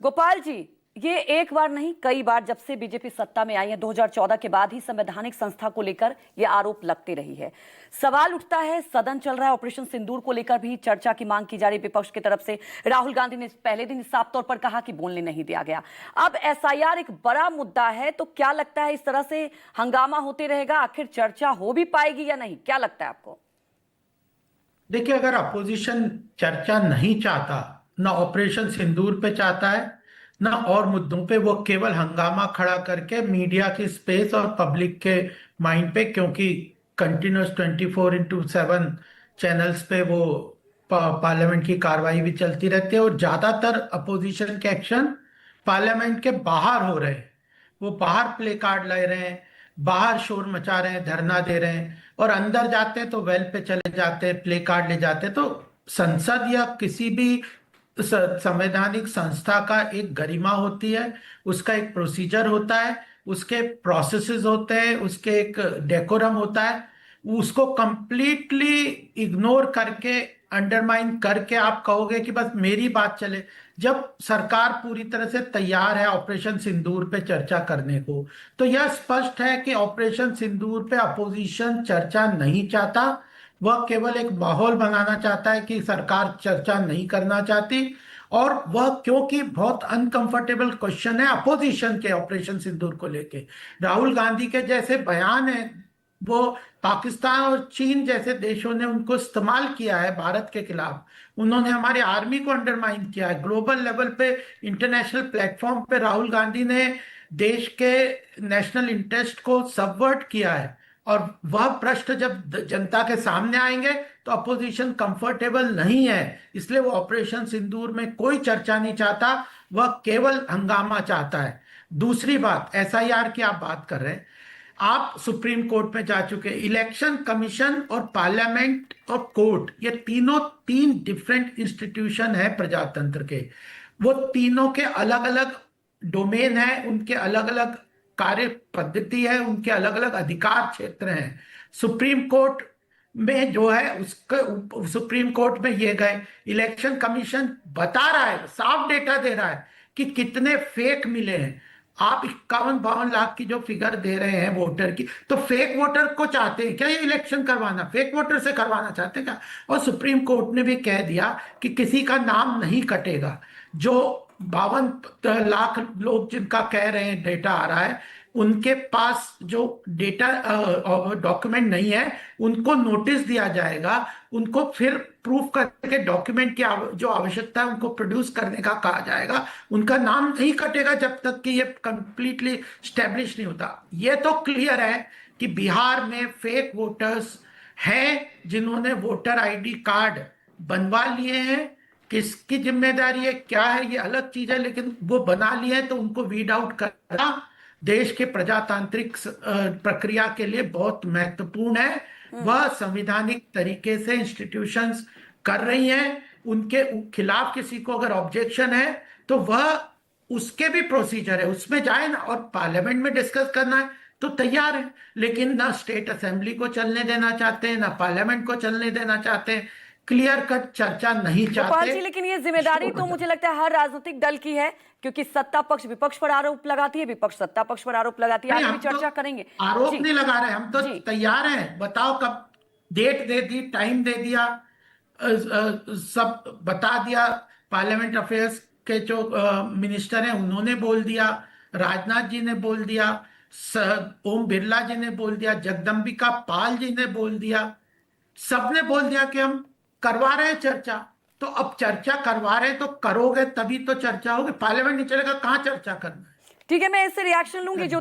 गोपाल जी, ये एक बार नहीं कई बार जब से बीजेपी सत्ता में आई है 2014 के बाद ही संवैधानिक संस्था को लेकर ये आरोप लगते रही है। सवाल उठता है, सदन चल रहा है, ऑपरेशन सिंदूर को लेकर भी चर्चा की मांग की जा रही विपक्ष की तरफ से। राहुल गांधी ने पहले दिन साफ तौर पर कहा कि बोलने नहीं दिया गया। अब एसआईआर एक बड़ा मुद्दा है, तो क्या लगता है इस तरह से हंगामा होते रहेगा? आखिर चर्चा हो भी पाएगी या नहीं, क्या लगता है आपको? देखिए, अगर अपोजिशन चर्चा नहीं चाहता, ना ऑपरेशन सिंदूर पे चाहता है, ना और मुद्दों पे, वो केवल हंगामा खड़ा करके मीडिया की स्पेस और पब्लिक के माइंड पे, क्योंकि कंटिन्यूस 24x7 चैनल्स पे वो पार्लियामेंट की कार्रवाई भी चलती रहती है, और ज्यादातर अपोजिशन के एक्शन पार्लियामेंट के बाहर हो रहे हैं। वो बाहर प्ले कार्ड ले रहे हैं, बाहर शोर मचा रहे हैं, धरना दे रहे हैं, और अंदर जाते हैं तो वेल पे चले जाते हैं, प्ले कार्ड ले जाते हैं। तो संसद या किसी भी संवैधानिक संस्था का एक गरिमा होती है, उसका एक प्रोसीजर होता है, उसके प्रोसेसेस होते हैं, उसके एक डेकोरम होता है। उसको कंप्लीटली इग्नोर करके, अंडरमाइन करके आप कहोगे कि बस मेरी बात चले, जब सरकार पूरी तरह से तैयार है ऑपरेशन सिंदूर पे चर्चा करने को, तो यह स्पष्ट है कि ऑपरेशन सिंदूर पे अपोजिशन चर्चा नहीं चाहता। वह केवल एक माहौल बनाना चाहता है कि सरकार चर्चा नहीं करना चाहती, और वह क्योंकि बहुत अनकंफर्टेबल क्वेश्चन है अपोजिशन के ऑपरेशन सिंदूर को लेके। राहुल गांधी के जैसे बयान है, वो पाकिस्तान और चीन जैसे देशों ने उनको इस्तेमाल किया है भारत के खिलाफ। उन्होंने हमारी आर्मी को अंडरमाइन किया है ग्लोबल लेवल पे, इंटरनेशनल प्लेटफॉर्म पे। राहुल गांधी ने देश के नेशनल इंटरेस्ट को सबवर्ट किया है, और वह प्रश्न जब जनता के सामने आएंगे तो अपोजिशन कंफर्टेबल नहीं है। इसलिए वो ऑपरेशन सिंदूर में कोई चर्चा नहीं चाहता, वह केवल हंगामा चाहता है। दूसरी बात, एसआईआर की आप बात कर रहे हैं, आप सुप्रीम कोर्ट में जा चुके। इलेक्शन कमीशन और पार्लियामेंट और कोर्ट, ये तीनों तीन डिफरेंट इंस्टीट्यूशन है प्रजातंत्र के। वो तीनों के अलग अलग डोमेन है, उनके अलग अलग कार्य पद्धति है, उनके अलग अलग अधिकार क्षेत्र हैं। सुप्रीम कोर्ट में जो है उसका, सुप्रीम कोर्ट में ये गए, इलेक्शन कमीशन बता रहा है, साफ डेटा दे रहा है कि कितने फेक मिले हैं। आप 51-52 लाख की जो फिगर दे रहे हैं वोटर की, तो फेक वोटर को चाहते हैं क्या ये इलेक्शन करवाना? फेक वोटर से करवाना चाहते हैं क्या? और सुप्रीम कोर्ट ने भी कह दिया कि किसी का नाम नहीं कटेगा। जो 52 लाख लोग जिनका कह रहे हैं डेटा आ रहा है, उनके पास जो डेटा डॉक्यूमेंट नहीं है, उनको नोटिस दिया जाएगा, उनको फिर प्रूफ करके डॉक्यूमेंट की जो आवश्यकता है उनको प्रोड्यूस करने का कहा जाएगा। उनका नाम नहीं कटेगा जब तक कि ये कंप्लीटली स्टैब्लिश नहीं होता। ये तो क्लियर है कि बिहार में फेक वोटर्स हैं जिन्होंने वोटर आईडी कार्ड बनवा लिए हैं। किसकी जिम्मेदारी है, क्या है, ये अलग चीज है, लेकिन वो बना लिए हैं, तो उनको वीड आउट करना देश के प्रजातांत्रिक प्रक्रिया के लिए बहुत महत्वपूर्ण है। वह संविधानिक तरीके से इंस्टीट्यूशंस कर रही हैं। उनके खिलाफ किसी को अगर ऑब्जेक्शन है तो वह, उसके भी प्रोसीजर है, उसमें जाए ना, और पार्लियामेंट में डिस्कस करना है तो तैयार है। लेकिन ना स्टेट असेंबली को चलने देना चाहते हैं, ना पार्लियामेंट को चलने देना चाहते हैं, क्लियर कट चर्चा नहीं गोपाल चाहते। जी, लेकिन ये जिम्मेदारी तो मुझे लगता है हर राजनीतिक दल की है, क्योंकि सत्ता पक्ष विपक्ष पर आरोप लगाती है, विपक्ष सत्ता पक्ष पर आरोप लगाती है। नहीं, आगे भी हम तो चर्चा करेंगे आरोप जी। नहीं लगा रहे, हम तो जी, तैयार हैं। बताओ कब, डेट दे दी, टाइम दे दिया, सब बता दिया। पार्लियामेंट अफेयर्स के जो मिनिस्टर हैं उन्होंने बोल दिया, राजनाथ जी ने बोल दिया, ओम बिरला जी ने बोल दिया, जगदम्बिका पाल जी ने बोल दिया, सबने बोल दिया कि हम करवा रहे हैं चर्चा। तो अब चर्चा करवा रहे हैं तो करोगे तभी तो चर्चा होगी। पार्लियामेंट नहीं चलेगा, कहाँ चर्चा करना ठीक है, मैं इससे रिएक्शन लूंगी। जो